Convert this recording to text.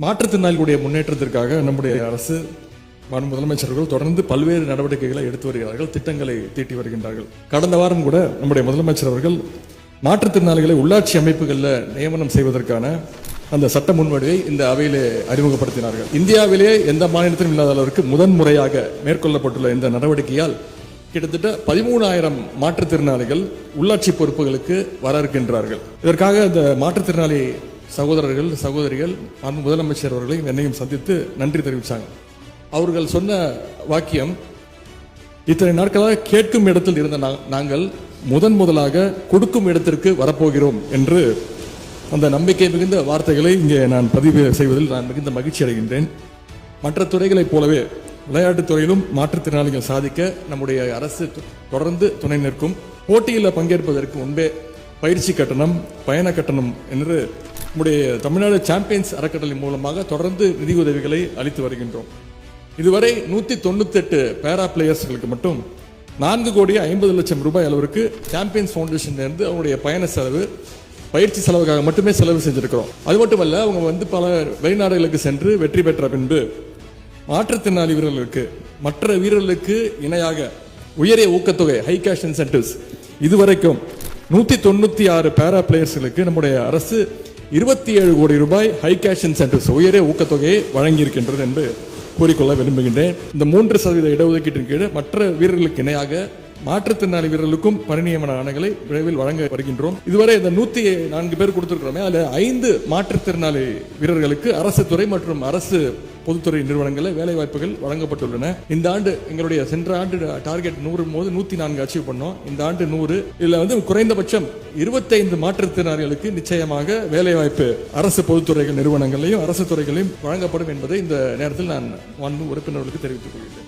மாற்றுத்திறனாளிகளுடைய முன்னேற்றத்திற்காக நம்முடைய அரசு முதலமைச்சர்கள் தொடர்ந்து பல்வேறு நடவடிக்கைகளை எடுத்து வருகிறார்கள், திட்டங்களை தீட்டி வருகின்றார்கள். கடந்த வாரம் கூட நம்முடைய முதலமைச்சர் அவர்கள் மாற்றுத்திறனாளிகளை உள்ளாட்சி அமைப்புகளில் நியமனம் செய்வதற்கான அந்த சட்ட முன்வடிவை இந்த அவையிலே அறிமுகப்படுத்தினார்கள். இந்தியாவிலே எந்த மாநிலத்திலும் இல்லாத அளவிற்கு முதன்முறையாக மேற்கொள்ளப்பட்டுள்ள இந்த நடவடிக்கையால் கிட்டத்தட்ட 13,000 மாற்றுத்திறனாளிகள் உள்ளாட்சி பொறுப்புகளுக்கு வர இருக்கின்றார்கள். இதற்காக இந்த மாற்றுத்திறனாளி சகோதரர்கள் சகோதரிகள் முதலமைச்சர் அவர்களையும் என்னையும் சந்தித்து நன்றி தெரிவித்தாங்க. அவர்கள் சொன்ன வாக்கியம், இத்தனை நாட்களாக கேட்கும் இடத்தில் இருந்த நாங்கள் முதலாக கொடுக்கும் இடத்திற்கு வரப்போகிறோம் என்று அந்த நம்பிக்கை மிகுந்த வார்த்தைகளை இங்கே நான் பதிவு செய்வதில் நான் மிகுந்த மகிழ்ச்சி அடைகின்றேன். மற்ற துறைகளைப் போலவே விளையாட்டுத் துறையிலும் மாற்றுத்திறனாளிகள் சாதிக்க நம்முடைய அரசு தொடர்ந்து துணை நிற்கும். போட்டியில் பங்கேற்பதற்கு முன்பே பயிற்சி கட்டணம், பயண கட்டணம் என்று நம்முடைய தமிழ்நாடு சாம்பியன்ஸ் அறக்கட்டளை மூலமாக தொடர்ந்து நிதியுதவிகளை அளித்து வருகின்றோம். இதுவரை 198 பேரா பிளேயர்ஸ்களுக்கு மட்டும் 4,50,00,000 ரூபாய் அளவிற்கு சாம்பியன்ஸ் ஃபவுண்டேஷன் இருந்து அவங்களுடைய பயண செலவு, பயிற்சி செலவுக்காக மட்டுமே செலவு செஞ்சிருக்கிறோம். அது மட்டுமல்ல, அவங்க பல வெளிநாடுகளுக்கு சென்று வெற்றி பெற்ற பின்பு மாற்றுத்திறனாளி வீரர்களுக்கு மற்ற வீரர்களுக்கு இணையாக உயரிய ஊக்கத்தொகை, ஹை கேஷ் இன்சென்டிவ்ஸ், இதுவரைக்கும் 196 பேரா பிளேயர்ஸ்களுக்கு நம்முடைய அரசு 27 கோடி ரூபாய் ஹை கேஷ் இன்சென்டிவ்ஸ், உயரிய ஊக்கத்தொகையை வழங்கியிருக்கின்றது என்று கூறிக்கொள்ள விரும்புகின்றேன். இந்த 3% இடஒதுக்கீட்டின் கீழ் மற்ற வீரர்களுக்கு இணையாக மாற்றுத்திறனாளி வீரர்களுக்கும் பணி நியமன ஆணைகளை விரைவில் வழங்க வருகின்றோம். இதுவரை இந்த 104 பேர் கொடுத்திருக்கிறோமே, அதுல 5 மாற்றுத்திறனாளி வீரர்களுக்கு அரசு துறை மற்றும் அரசு பொதுத்துறை நிறுவனங்களில் வேலை வாய்ப்புகள் வழங்கப்பட்டுள்ளன. இந்த ஆண்டு எங்களுடைய சென்ற ஆண்டு டார்கெட் 100 போது 104 அச்சீவ் பண்ணோம். இந்த ஆண்டு 100. இதுல குறைந்தபட்சம் 25 மாற்றுத்திறனாளிகளுக்கு நிச்சயமாக வேலை வாய்ப்பு அரசு பொதுத்துறைகள் நிறுவனங்களையும் அரசு துறைகளையும் வழங்கப்படும் என்பதை இந்த நேரத்தில் நான் உறுப்பினர்களுக்கு தெரிவித்துக் கொள்கிறேன்.